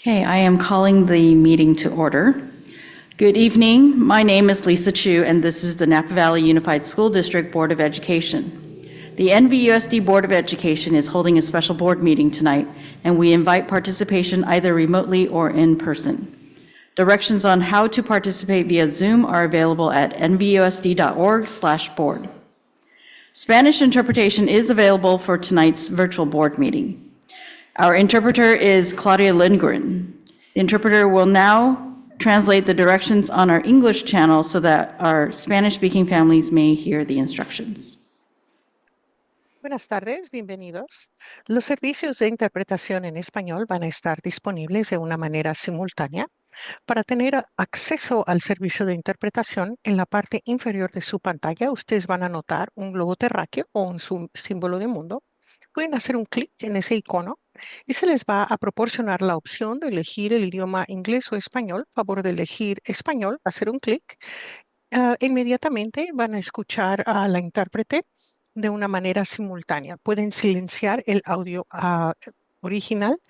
Okay, I am calling the meeting to order. Good evening. My name is Lisa Chu, and this is the Napa Valley Unified School District Board of Education. The NVUSD Board of Education is holding a special board meeting tonight, and we invite participation either remotely or in person. Directions on how to participate via Zoom are available at nvusd.org/board. Spanish interpretation is available for tonight's virtual board meeting. Our interpreter is Claudia Lindgren. The interpreter will now translate the directions on our English channel so that our Spanish-speaking families may hear the instructions. Buenas tardes, bienvenidos. Los servicios de interpretación en español van a estar disponibles de una manera simultánea. Para tener acceso al servicio de interpretación, en la parte inferior de su pantalla, ustedes van a notar un globo terráqueo o un símbolo de mundo. Pueden hacer un clic en ese icono y se les va a proporcionar la opción de elegir el idioma inglés o español. A favor de elegir español, hacer un clic. Inmediatamente van a escuchar a la intérprete de una manera simultánea. Pueden silenciar el audio original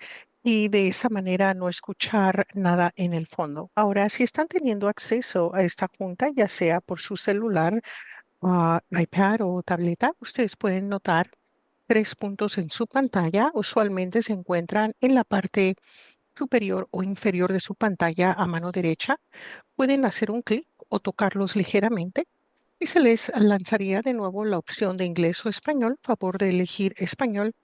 y de esa manera no escuchar nada en el fondo. Ahora, si están teniendo acceso a esta junta, ya sea por su celular, iPad o tableta, ustedes pueden notar 3 puntos en su pantalla. Usualmente se encuentran en la parte superior o inferior de su pantalla a mano derecha. Pueden hacer un clic o tocarlos ligeramente y se les lanzaría de nuevo la opción de inglés o español. A favor de elegir español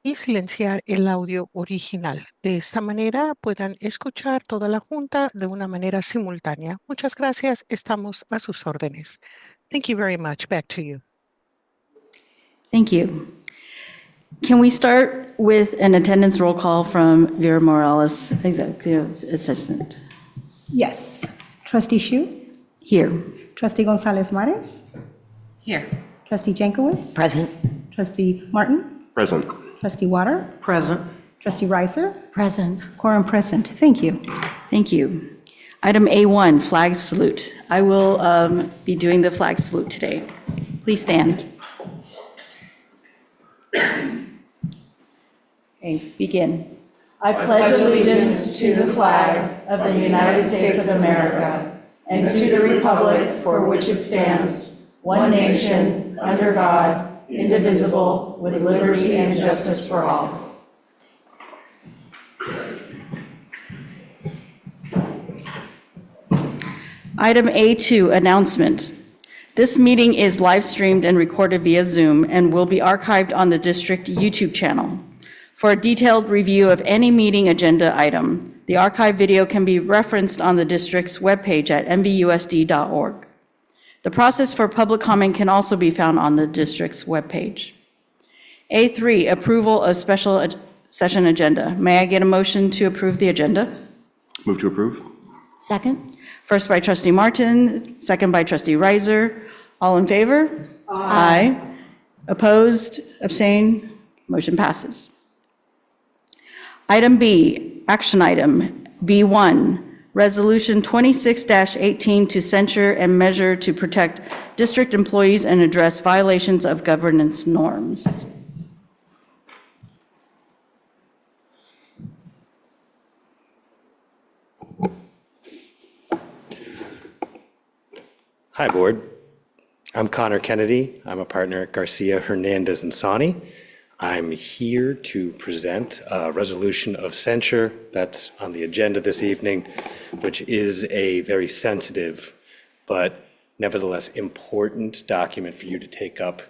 y silenciar el audio original. De esta manera puedan escuchar toda la junta de una manera simultánea. Muchas gracias. Estamos a sus órdenes. Thank you very much. Back to you. Thank you. Can we start with an attendance roll call from Vera Morales, Executive Assistant? Yes. Trustee Shu? Here. Trustee Gonzalez Mares? Here. Trustee Jankowicz? Present. Trustee Martin? Present. Trustee Water? Present. Trustee Reiser? Present. Quorum present. Thank you. Thank you. Item A1, flag salute. I will be doing the flag salute today. Please stand. Okay, begin. I pledge allegiance to the flag of the United States of America and to the republic for which it stands, one nation, under God, indivisible, with liberty and justice for all. Item A2, announcement. This meeting is live streamed and recorded via Zoom and will be archived on the district YouTube channel. For a detailed review of any meeting agenda item, the archive video can be referenced on the district's webpage at nvusd.org. The process for public comment can also be found on the district's webpage. A3, approval of special session agenda. May I get a motion to approve the agenda? Move to approve. Second. First by Trustee Martin, second by Trustee Reiser. All in favor? Aye. Opposed? Abstain? Motion passes. Item B, action item B1, Resolution 26-18 to censure and measure to protect district employees and address violations of governance norms. Hi, Board. I'm Connor Kennedy. I'm a partner at Garcia, Hernandez, and Sani. I'm here to present a resolution of censure that's on the agenda this evening, which is a very sensitive but nevertheless important document for you to take up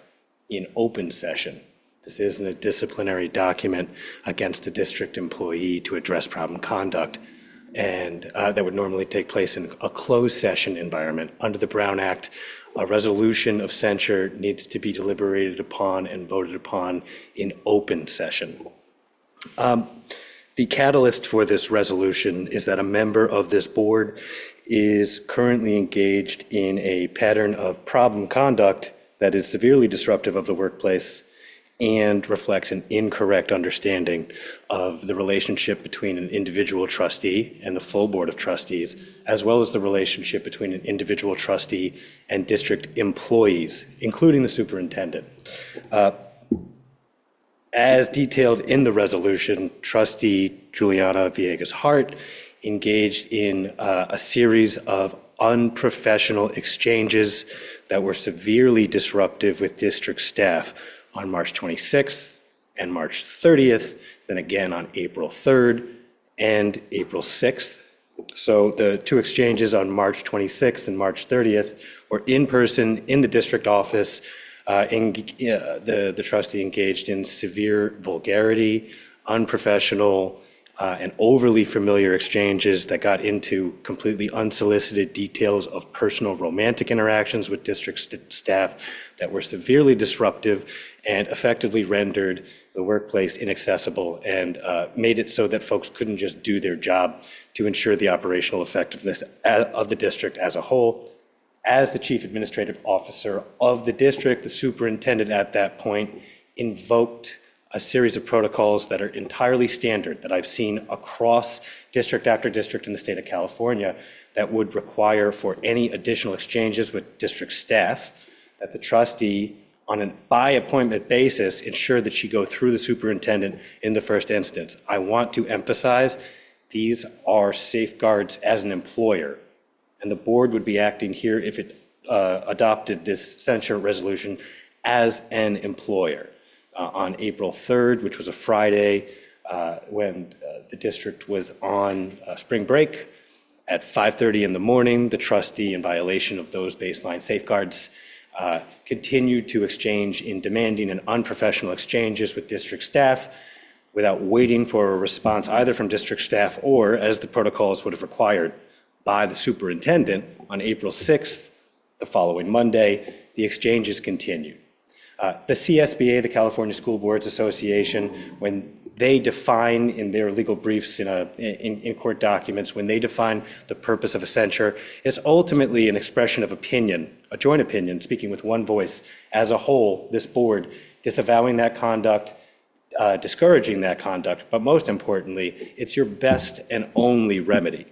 in open session. This isn't a disciplinary document against a district employee to address problem conduct, and that would normally take place in a closed session environment. Under the Brown Act, a resolution of censure needs to be deliberated upon and voted upon in open session. The catalyst for this resolution is that a member of this board is currently engaged in a pattern of problem conduct that is severely disruptive of the workplace and reflects an incorrect understanding of the relationship between an individual trustee and the full board of trustees, as well as the relationship between an individual trustee and district employees, including the superintendent. As detailed in the resolution, Trustee Juliana Villegas Hart engaged in a series of unprofessional exchanges that were severely disruptive with district staff on March 26th and March 30th, then again on April 3rd and April 6th. So the two exchanges on March 26th and March 30th were in person in the district office. The trustee engaged in severe vulgarity, unprofessional, and overly familiar exchanges that got into completely unsolicited details of personal romantic interactions with district staff that were severely disruptive and effectively rendered the workplace inaccessible and made it so that folks couldn't just do their job to ensure the operational effectiveness of the district as a whole. As the chief administrative officer of the district, the superintendent at that point invoked a series of protocols that are entirely standard that I've seen across district after district in the state of California that would require for any additional exchanges with district staff that the trustee on a by appointment basis ensure that she go through the superintendent in the first instance. I want to emphasize these are safeguards as an employer. And the board would be acting here if it adopted this censure resolution as an employer. On April 3rd, which was a Friday, when the district was on spring break, at 5:30 in the morning, the trustee, in violation of those baseline safeguards, continued to exchange in demanding and unprofessional exchanges with district staff without waiting for a response either from district staff or, as the protocols would have required, by the superintendent. On April 6th, the following Monday, the exchanges continued. The CSBA, the California School Boards Association, when they define in their legal briefs in court documents, when they define the purpose of a censure, it's ultimately an expression of opinion, a joint opinion, speaking with one voice. As a whole, this board disavowing that conduct, discouraging that conduct, but most importantly, it's your best and only remedy.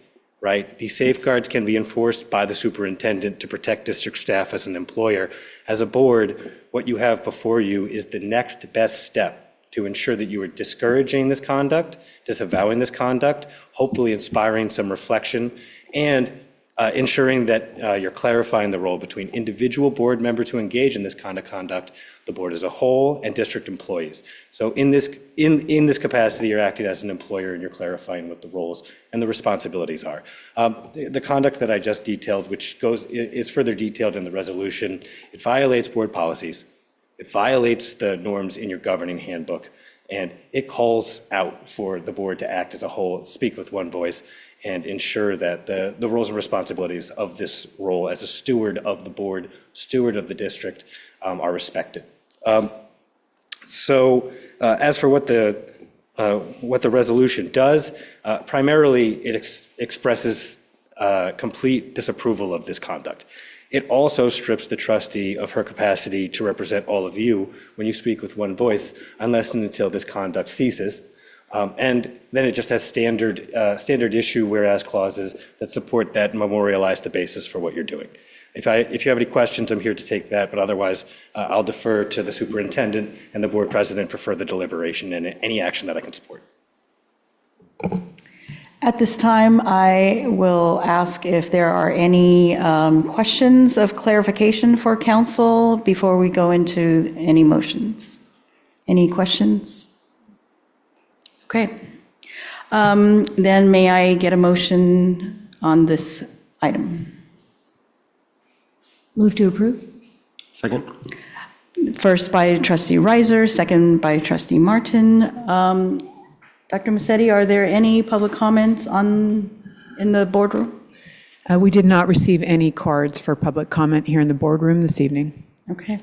Right? These safeguards can be enforced by the superintendent to protect district staff as an employer. As a board, what you have before you is the next best step to ensure that you are discouraging this conduct, disavowing this conduct, hopefully inspiring some reflection, and ensuring that you're clarifying the role between individual board members who engage in this kind of conduct, the board as a whole, and district employees. So in this capacity, you're acting as an employer and you're clarifying what the roles and the responsibilities are. The conduct that I just detailed, which is further detailed in the resolution, it violates board policies. It violates the norms in your governing handbook, and it calls out for the board to act as a whole, speak with one voice, and ensure that the roles and responsibilities of this role as a steward of the board, steward of the district, are respected. As for what the resolution does, primarily it expresses complete disapproval of this conduct. It also strips the trustee of her capacity to represent all of you when you speak with one voice, unless and until this conduct ceases. And then it just has standard issue whereas clauses that support that and memorialize the basis for what you're doing. If you have any questions, I'm here to take that, but otherwise I'll defer to the superintendent and the board president for further deliberation and any action that I can support. At this time, I will ask if there are any questions of clarification for council before we go into any motions. Any questions? Okay. Then may I get a motion on this item? Move to approve? Second. First by trustee Reiser, second by trustee Martin. Dr. Massetti, are there any public comments in the boardroom? We did not receive any cards for public comment here in the boardroom this evening. Okay.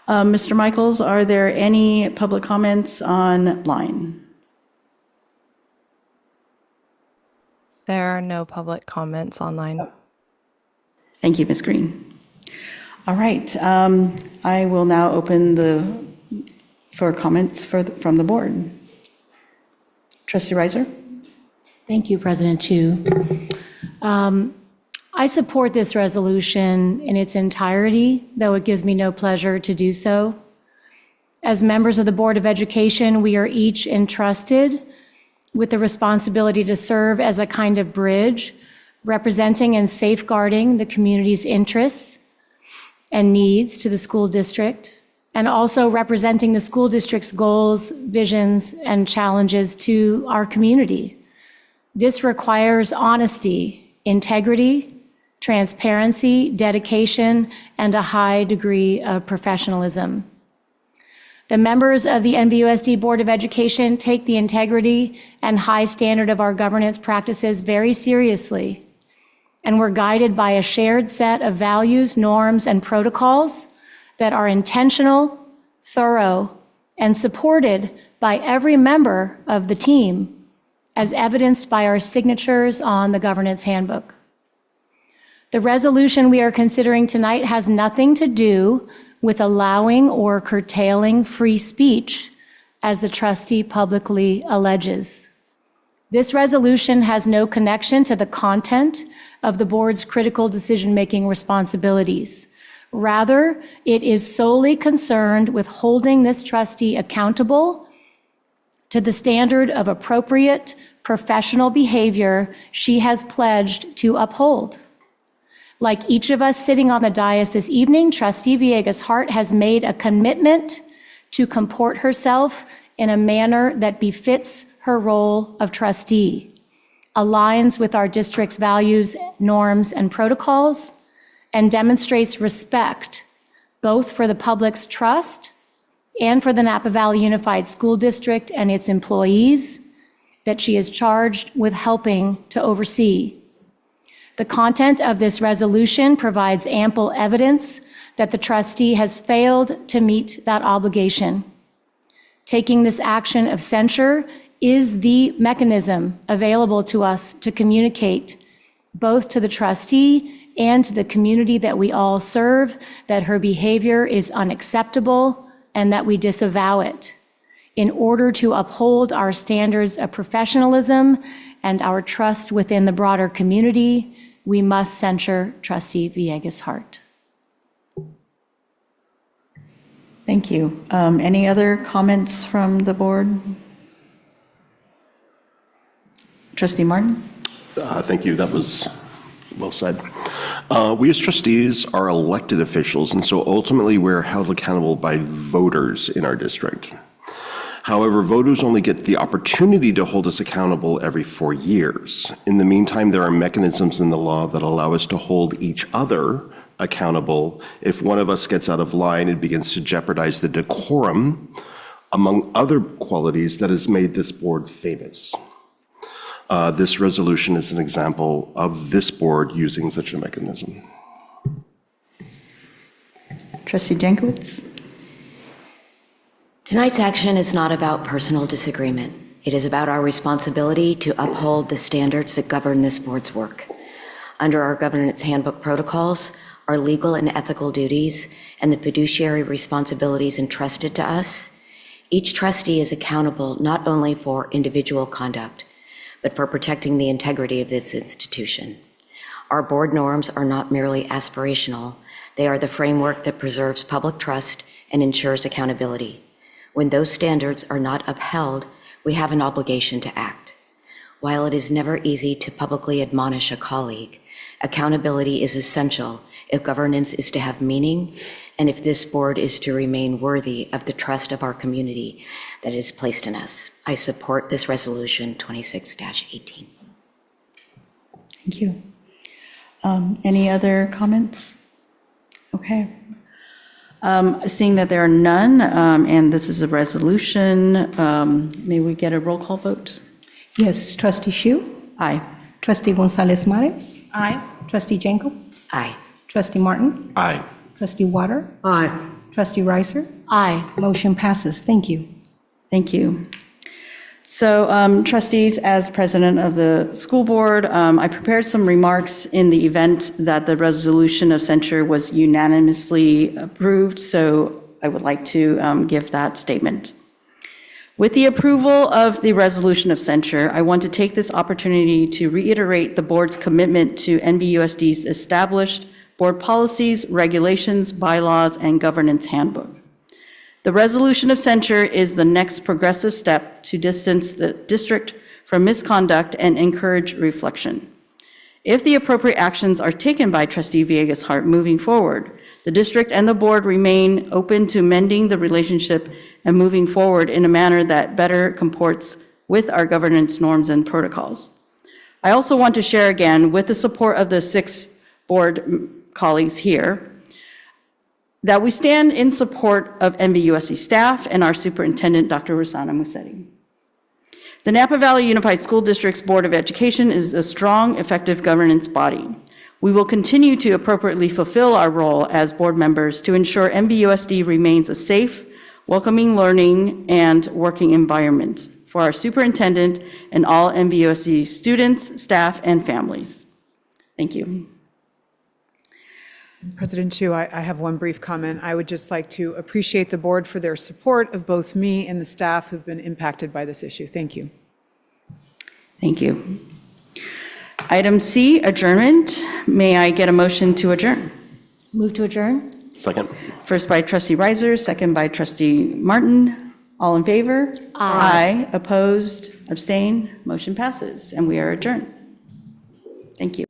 Mr. Michaels, are there any public comments online? There are no public comments online. Thank you, Ms. Green. All right. I will now open for comments from the board. Trustee Reiser? Thank you, President Chu. I support this resolution in its entirety, though it gives me no pleasure to do so. As members of the Board of Education, we are each entrusted with the responsibility to serve as a kind of bridge, representing and safeguarding the community's interests and needs to the school district, and also representing the school district's goals, visions, and challenges to our community. This requires honesty, integrity, transparency, dedication, and a high degree of professionalism. The members of the NVUSD Board of Education take the integrity and high standard of our governance practices very seriously, and we're guided by a shared set of values, norms, and protocols that are intentional, thorough, and supported by every member of the team, as evidenced by our signatures on the governance handbook. The resolution we are considering tonight has nothing to do with allowing or curtailing free speech, as the trustee publicly alleges. This resolution has no connection to the content of the board's critical decision-making responsibilities. Rather, it is solely concerned with holding this trustee accountable to the standard of appropriate professional behavior she has pledged to uphold. Like each of us sitting on the dais this evening, Trustee Villegas-Hart has made a commitment to comport herself in a manner that befits her role of trustee, aligns with our district's values, norms, and protocols, and demonstrates respect both for the public's trust and for the Napa Valley Unified School District and its employees that she is charged with helping to oversee. The content of this resolution provides ample evidence that the trustee has failed to meet that obligation. Taking this action of censure is the mechanism available to us to communicate both to the trustee and to the community that we all serve that her behavior is unacceptable and that we disavow it, in order to uphold our standards of professionalism and our trust within the broader community. We must censure Trustee Villegas-Hart. Thank you. Any other comments from the board? Trustee Martin? Thank you. That was well said. We as trustees are elected officials, and so ultimately we're held accountable by voters in our district. However, voters only get the opportunity to hold us accountable every 4 years. In the meantime, there are mechanisms in the law that allow us to hold each other accountable if one of us gets out of line and begins to jeopardize the decorum, among other qualities that has made this board famous. This resolution is an example of this board using such a mechanism. Trustee Jankowicz? Tonight's action is not about personal disagreement. It is about our responsibility to uphold the standards that govern this board's work. Under our governance handbook protocols, our legal and ethical duties, and the fiduciary responsibilities entrusted to us, each trustee is accountable not only for individual conduct, but for protecting the integrity of this institution. Our board norms are not merely aspirational. They are the framework that preserves public trust and ensures accountability. When those standards are not upheld, we have an obligation to act. While it is never easy to publicly admonish a colleague, accountability is essential if governance is to have meaning and if this board is to remain worthy of the trust of our community that is placed in us. I support this resolution 26-18. Thank you. Any other comments? Okay. Seeing that there are none, and this is a resolution, may we get a roll call vote? Yes, Trustee Xu? Aye. Trustee Gonzalez-Mares? Aye. Trustee Jankowicz? Aye. Trustee Martin? Aye. Trustee Water? Aye. Trustee Reiser? Aye. Motion passes. Thank you. Thank you. So trustees, as president of the school board, I prepared some remarks in the event that the resolution of censure was unanimously approved, so I would like to give that statement. With the approval of the resolution of censure, I want to take this opportunity to reiterate the board's commitment to NVUSD's established board policies, regulations, bylaws, and governance handbook. The resolution of censure is the next progressive step to distance the district from misconduct and encourage reflection. If the appropriate actions are taken by Trustee Villegas Hart moving forward, the district and the board remain open to mending the relationship and moving forward in a manner that better comports with our governance norms and protocols. I also want to share again, with the support of the 6 board colleagues here, that we stand in support of NVUSD staff and our superintendent, Dr. Rossana Musetti. The Napa Valley Unified School District's Board of Education is a strong, effective governance body. We will continue to appropriately fulfill our role as board members to ensure NVUSD remains a safe, welcoming learning and working environment for our superintendent and all NVUSD students, staff, and families. Thank you. President Chu, I have one brief comment. I would just like to appreciate the board for their support of both me and the staff who've been impacted by this issue. Thank you. Thank you. Item C, adjournment. May I get a motion to adjourn? Move to adjourn? Second. First by Trustee Reiser, second by Trustee Martin. All in favor? Aye. Opposed? Abstain? Motion passes, and we are adjourned. Thank you.